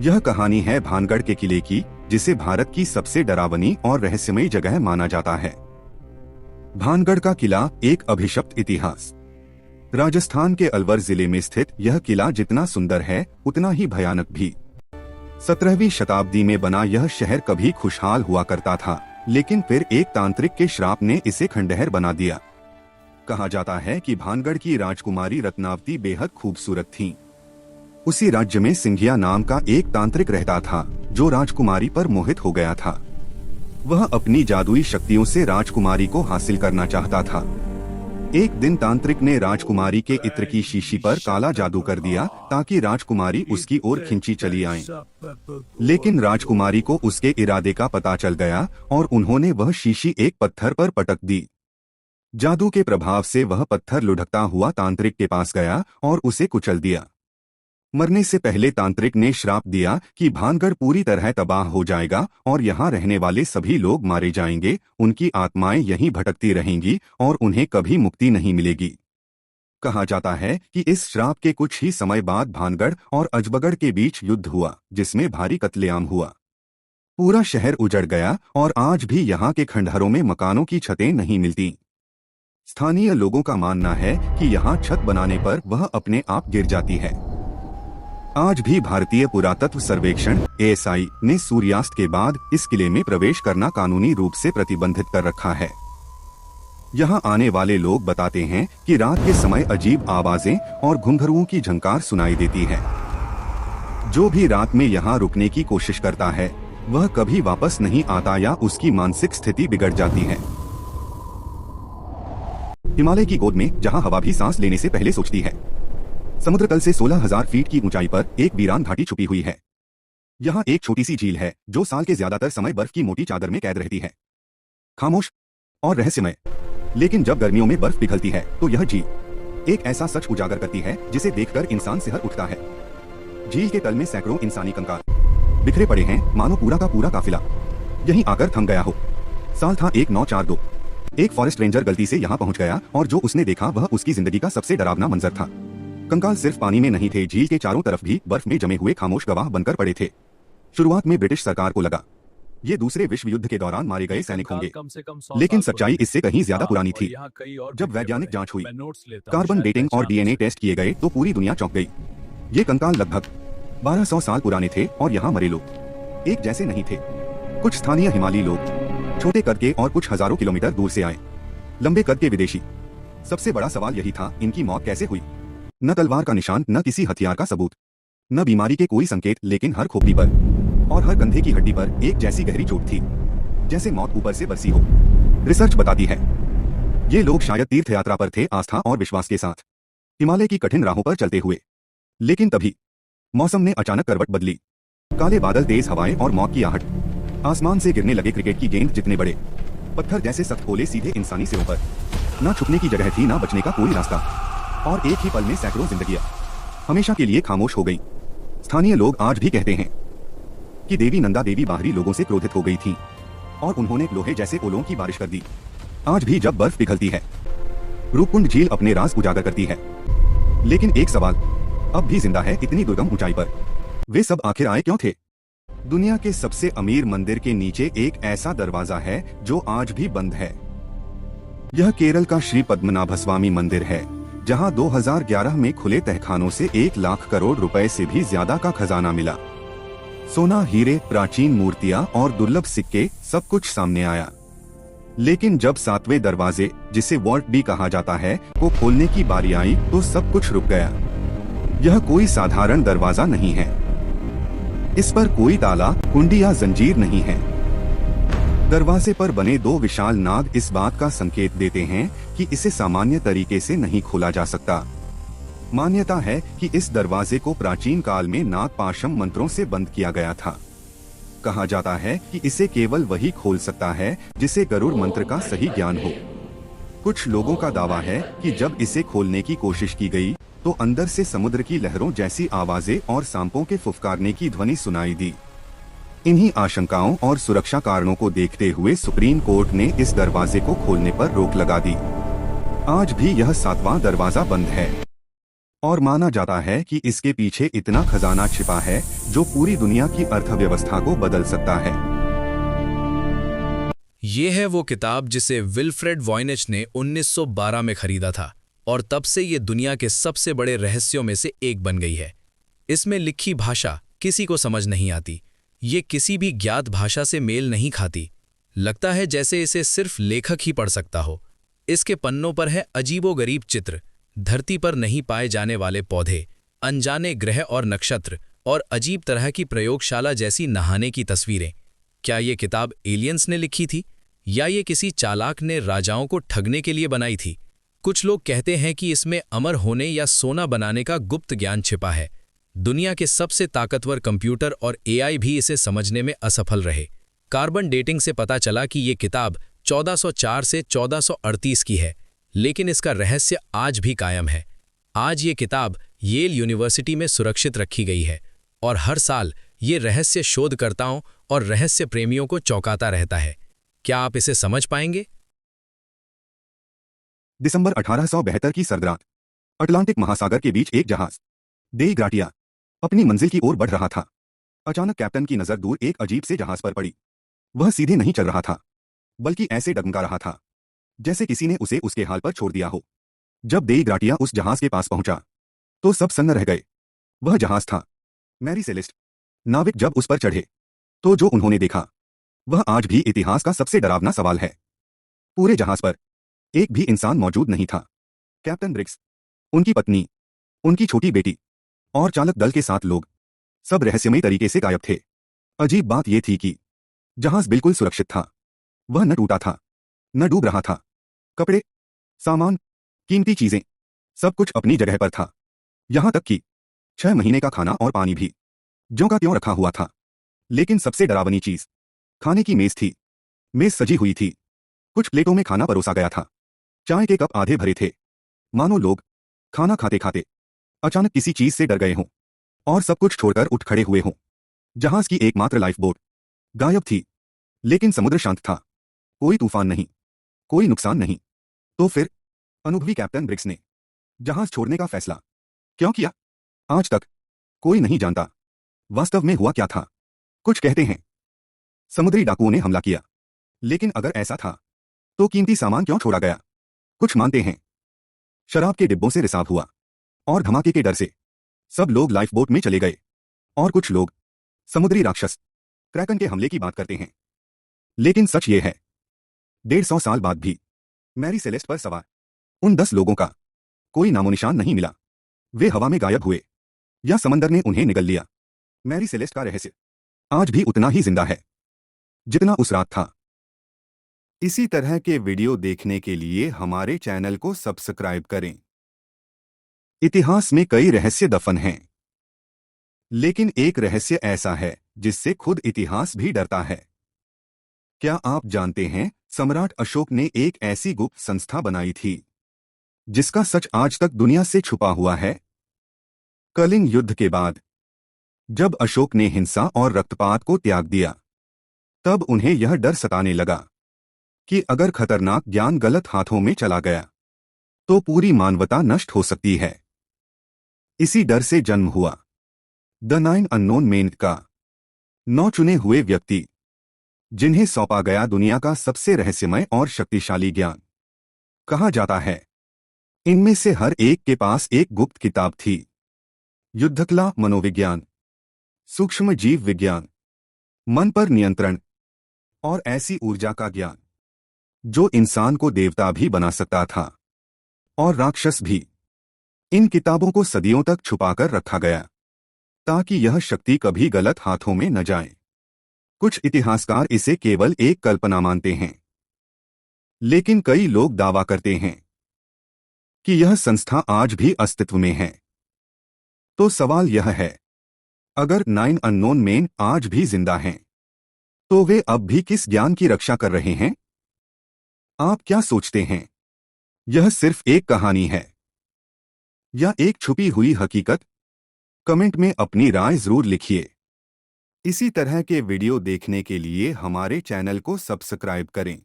यह कहानी है भानगढ़ के किले की, जिसे भारत की सबसे डरावनी और रहस्यमयी जगह माना जाता है। भानगढ़ का किला एक अभिशप्त इतिहास। राजस्थान के अलवर जिले में स्थित यह किला जितना सुंदर है उतना ही भयानक भी। 17वीं शताब्दी में बना यह शहर कभी खुशहाल हुआ करता था, लेकिन फिर एक तांत्रिक के श्राप ने इसे खंडहर बना दिया। कहा जाता है कि भानगढ़ की राजकुमारी रत्नावती बेहद खूबसूरत थीं। उसी राज्य में सिंघिया नाम का एक तांत्रिक रहता था, जो राजकुमारी पर मोहित हो गया था। वह अपनी जादुई शक्तियों से राजकुमारी को हासिल करना चाहता था। एक दिन तांत्रिक ने राजकुमारी के इत्र की शीशी पर काला जादू कर दिया, ताकि राजकुमारी उसकी ओर खिंची चली आए। लेकिन राजकुमारी को उसके इरादे का पता चल गया और उन्होंने वह शीशी एक पत्थर पर पटक दी। जादू के प्रभाव से वह पत्थर लुढ़कता हुआ तांत्रिक के पास गया और उसे कुचल दिया। मरने से पहले तांत्रिक ने श्राप दिया कि भानगढ़ पूरी तरह तबाह हो जाएगा और यहाँ रहने वाले सभी लोग मारे जाएंगे, उनकी आत्माएं यहीं भटकती रहेंगी और उन्हें कभी मुक्ति नहीं मिलेगी। कहा जाता है कि इस श्राप के कुछ ही समय बाद भानगढ़ और अजबगढ़ के बीच युद्ध हुआ, जिसमें भारी कत्लेआम हुआ। पूरा शहर उजड़ गया और आज भी यहाँ के खंडहरों में मकानों की छतें नहीं मिलती। स्थानीय लोगों का मानना है कि यहाँ छत बनाने पर वह अपने आप गिर जाती है। आज भी भारतीय पुरातत्व सर्वेक्षण (ASI) ने सूर्यास्त के बाद इस किले में प्रवेश करना कानूनी रूप से प्रतिबंधित कर रखा है। यहाँ आने वाले लोग बताते हैं कि रात के समय अजीब आवाजें और घुंघरुओं की झंकार सुनाई देती है। जो भी रात में यहाँ रुकने की कोशिश करता है, वह कभी वापस नहीं आता या उसकी मानसिक स्थिति बिगड़ जाती है। हिमालय की गोद में जहाँ हवा भी सांस लेने से पहले सोचती है। समुद्र तल से 16,000 फीट की ऊंचाई पर एक वीरान घाटी छुपी हुई है। यहाँ एक छोटी सी झील है, जो साल के ज्यादातर समय बर्फ की मोटी चादर में कैद रहती है। खामोश और रहस्यमय, लेकिन जब गर्मियों में बर्फ पिघलती है तो यह झील एक ऐसा सच उजागर करती है जिसे देखकर इंसान सिहर उठता है। झील के तल में सैकड़ों इंसानी कंकाल बिखरे पड़े हैं, मानो पूरा का पूरा काफिला यहीं आकर थम गया हो। साल था 1942। एक फॉरेस्ट रेंजर गलती से यहाँ पहुँच गया और जो उसने देखा वह उसकी जिंदगी का सबसे डरावना मंजर था। कंकाल सिर्फ पानी में नहीं थे, झील के चारों तरफ भी बर्फ में जमे हुए खामोश गवाह बनकर पड़े थे। शुरुआत में ब्रिटिश सरकार को लगा ये दूसरे विश्व युद्ध के दौरान मारे गए सैनिक होंगे, लेकिन सच्चाई इससे कहीं ज्यादा पुरानी थी। जब वैज्ञानिक जांच हुई, कार्बन डेटिंग और DNA टेस्ट किए गए तो पूरी दुनिया चौंक गई। ये कंकाल लगभग 1200 साल पुराने थे और यहाँ मरे लोग एक जैसे नहीं थे। कुछ स्थानीय हिमालयी लोग, छोटे कद के और कुछ हजारों किलोमीटर दूर से आए। लंबे कद के विदेशी। सबसे बड़ा सवाल यही था, इनकी मौत कैसे हुई? न तलवार का निशान, न किसी हथियार का सबूत, न बीमारी के कोई संकेत, लेकिन हर खोपड़ी पर और हर कंधे की हड्डी पर एक जैसी गहरी चोट थी, जैसे मौत ऊपर से बरसी हो। रिसर्च बताती है ये लोग शायद तीर्थ यात्रा पर थे, आस्था और विश्वास के साथ हिमालय की कठिन राहों पर चलते हुए। लेकिन तभी मौसम ने अचानक करवट बदली। काले बादल, तेज हवाएं और मौत की आहट। आसमान से गिरने लगे क्रिकेट की गेंद जितने बड़े पत्थर जैसे सख्त गोले सीधे इंसानी सिरों पर। ना छुपने की जगह थी, ना बचने का कोई रास्ता, और एक ही पल में सैकड़ों जिंदगियां हमेशा के लिए खामोश हो गई। स्थानीय लोग आज भी कहते हैं कि देवी नंदा देवी बाहरी लोगों से क्रोधित हो गई थी और उन्होंने लोहे जैसे ओलों की बारिश कर दी। आज भी जब बर्फ पिघलती है, रूपकुंड झील अपने राज उजागर करती है। लेकिन एक सवाल अब भी जिंदा है, इतनी दुर्गम ऊंचाई पर वे सब आखिर आए क्यों थे? दुनिया के सबसे अमीर मंदिर के नीचे एक ऐसा दरवाजा है जो आज भी बंद है। यह केरल का श्री पद्मनाभस्वामी मंदिर है, जहां 2011 में खुले तहखानों से 1 लाख करोड़ रुपए से भी ज्यादा का खजाना मिला। सोना, हीरे, प्राचीन मूर्तियां और दुर्लभ सिक्के, सब कुछ सामने आया। लेकिन जब 7वें दरवाजे, जिसे वॉल्ट भी कहा जाता है, को खोलने की बारी आई तो सब कुछ रुक गया। यह कोई साधारण दरवाजा नहीं है। इस पर कोई ताला, कुंडी या जंजीर नहीं है। दरवाजे पर बने 2 विशाल नाग इस बात का संकेत देते हैं कि इसे सामान्य तरीके से नहीं खोला जा सकता। मान्यता है कि इस दरवाजे को प्राचीन काल में नागपाशम मंत्रों से बंद किया गया था। कहा जाता है कि इसे केवल वही खोल सकता है जिसे गरुड़ मंत्र का सही ज्ञान हो। कुछ लोगों का दावा है कि जब इसे खोलने की कोशिश की गई तो अंदर से समुद्र की लहरों जैसी आवाजें और सांपों के फुफकारने की ध्वनि सुनाई दी। इन्हीं आशंकाओं और सुरक्षा कारणों को देखते हुए सुप्रीम कोर्ट ने इस दरवाजे को खोलने पर रोक लगा दी। आज भी यह 7वां दरवाजा बंद है। और माना जाता है कि इसके पीछे इतना खजाना छिपा है जो पूरी दुनिया की अर्थव्यवस्था को बदल सकता है। ये है वो किताब जिसे विल्फ्रेड वॉयनिच ने 1912 में खरीदा था और तब से ये दुनिया के सबसे बड़े रहस्यों में से एक बन गई है। इसमें लिखी भाषा किसी को समझ नहीं आती। ये किसी भी ज्ञात भाषा से मेल नहीं खाती। लगता है जैसे इसे सिर्फ लेखक ही पढ़ सकता हो। इसके पन्नों पर है अजीबोगरीब चित्र, धरती पर नहीं पाए जाने वाले पौधे, अनजाने ग्रह और नक्षत्र और अजीब तरह की प्रयोगशाला जैसी नहाने की तस्वीरें। क्या ये किताब एलियंस ने लिखी थी या ये किसी चालाक ने राजाओं को ठगने के लिए बनाई थी? कुछ लोग कहते हैं कि इसमें अमर होने या सोना बनाने का गुप्त ज्ञान छिपा है। दुनिया के सबसे ताकतवर कंप्यूटर और एआई भी इसे समझने में असफल रहे। कार्बन डेटिंग से पता चला कि ये किताब 1404 से 1438 की है, लेकिन इसका रहस्य आज भी कायम है। आज ये किताब येल यूनिवर्सिटी में सुरक्षित रखी गई है और हर साल ये रहस्य शोधकर्ताओं और रहस्य प्रेमियों को चौंकाता रहता है। क्या आप इसे समझ पाएंगे? दिसंबर 1872 की सर्द रात, अटलांटिक महासागर के बीच एक जहाज दे ग्राटिया अपनी मंजिल की ओर बढ़ रहा था। अचानक कैप्टन की नजर दूर एक अजीब से जहाज पर पड़ी। वह सीधे नहीं चल रहा था, बल्कि ऐसे डगमगा रहा था जैसे किसी ने उसे उसके हाल पर छोड़ दिया हो। जब दे ग्राटिया उस जहाज के पास पहुंचा तो सब सन्न रह गए। वह जहाज था मैरी सेलेस्ट। नाविक जब उस पर चढ़े तो जो उन्होंने देखा वह आज भी इतिहास का सबसे डरावना सवाल है। पूरे जहाज पर एक भी इंसान मौजूद नहीं था। कैप्टन ब्रिग्स, उनकी पत्नी, उनकी छोटी बेटी और चालक दल के 7 लोग सब रहस्यमय तरीके से गायब थे। अजीब बात यह थी कि जहाज बिल्कुल सुरक्षित था। वह न टूटा था, न डूब रहा था। कपड़े, सामान, कीमती चीजें, सब कुछ अपनी जगह पर था। यहां तक कि 6 महीने का खाना और पानी भी ज्यों का त्यों रखा हुआ था। लेकिन सबसे डरावनी चीज खाने की मेज थी। मेज सजी हुई थी। कुछ प्लेटों में खाना परोसा गया था। चाय के कप आधे भरे थे, मानो लोग खाना खाते खाते अचानक किसी चीज से डर गए हों और सब कुछ छोड़कर उठ खड़े हुए हों। जहाज की एकमात्र लाइफ बोट गायब थी, लेकिन समुद्र शांत था। कोई तूफान नहीं, कोई नुकसान नहीं। तो फिर अनुभवी कैप्टन ब्रिग्स ने जहाज छोड़ने का फैसला क्यों किया? आज तक कोई नहीं जानता वास्तव में हुआ क्या था। कुछ कहते हैं समुद्री डाकुओं ने हमला किया, लेकिन अगर ऐसा था तो कीमती सामान क्यों छोड़ा गया? कुछ मानते हैं शराब के डिब्बों से रिसाव हुआ और धमाके के डर से सब लोग लाइफ बोट में चले गए। और कुछ लोग समुद्री राक्षस क्रैकन के हमले की बात करते हैं। लेकिन सच ये है, 150 साल बाद भी मैरी सेलेस्ट पर सवार उन 10 लोगों का कोई नामोनिशान नहीं मिला। वे हवा में गायब हुए या समंदर ने उन्हें निगल लिया। मैरी सेलेस्ट का रहस्य आज भी उतना ही जिंदा है जितना उस रात था। इसी तरह के वीडियो देखने के लिए हमारे चैनल को सब्सक्राइब करें। इतिहास में कई रहस्य दफन हैं, लेकिन एक रहस्य ऐसा है जिससे खुद इतिहास भी डरता है। क्या आप जानते हैं सम्राट अशोक ने एक ऐसी गुप्त संस्था बनाई थी जिसका सच आज तक दुनिया से छुपा हुआ है? कलिंग युद्ध के बाद जब अशोक ने हिंसा और रक्तपात को त्याग दिया, तब उन्हें यह डर सताने लगा कि अगर खतरनाक ज्ञान गलत हाथों में चला गया तो पूरी मानवता नष्ट हो सकती है। इसी डर से जन्म हुआ द 9 अननोन मेन का 9 चुने हुए व्यक्ति, जिन्हें सौंपा गया दुनिया का सबसे रहस्यमय और शक्तिशाली ज्ञान। कहा जाता है इनमें से हर एक के पास एक गुप्त किताब थी। युद्धकला, मनोविज्ञान, सूक्ष्म जीव विज्ञान, मन पर नियंत्रण और ऐसी ऊर्जा का ज्ञान जो इंसान को देवता भी बना सकता था और राक्षस भी। इन किताबों को सदियों तक छुपाकर रखा गया ताकि यह शक्ति कभी गलत हाथों में न जाए। कुछ इतिहासकार इसे केवल एक कल्पना मानते हैं, लेकिन कई लोग दावा करते हैं कि यह संस्था आज भी अस्तित्व में है। तो सवाल यह है, अगर 9 अननोन मेन आज भी जिंदा हैं, तो वे अब भी किस ज्ञान की रक्षा कर रहे हैं? आप क्या सोचते हैं? यह सिर्फ एक कहानी है या एक छुपी हुई हकीकत? कमेंट में अपनी राय जरूर लिखिए। इसी तरह के वीडियो देखने के लिए हमारे चैनल को सब्सक्राइब करें।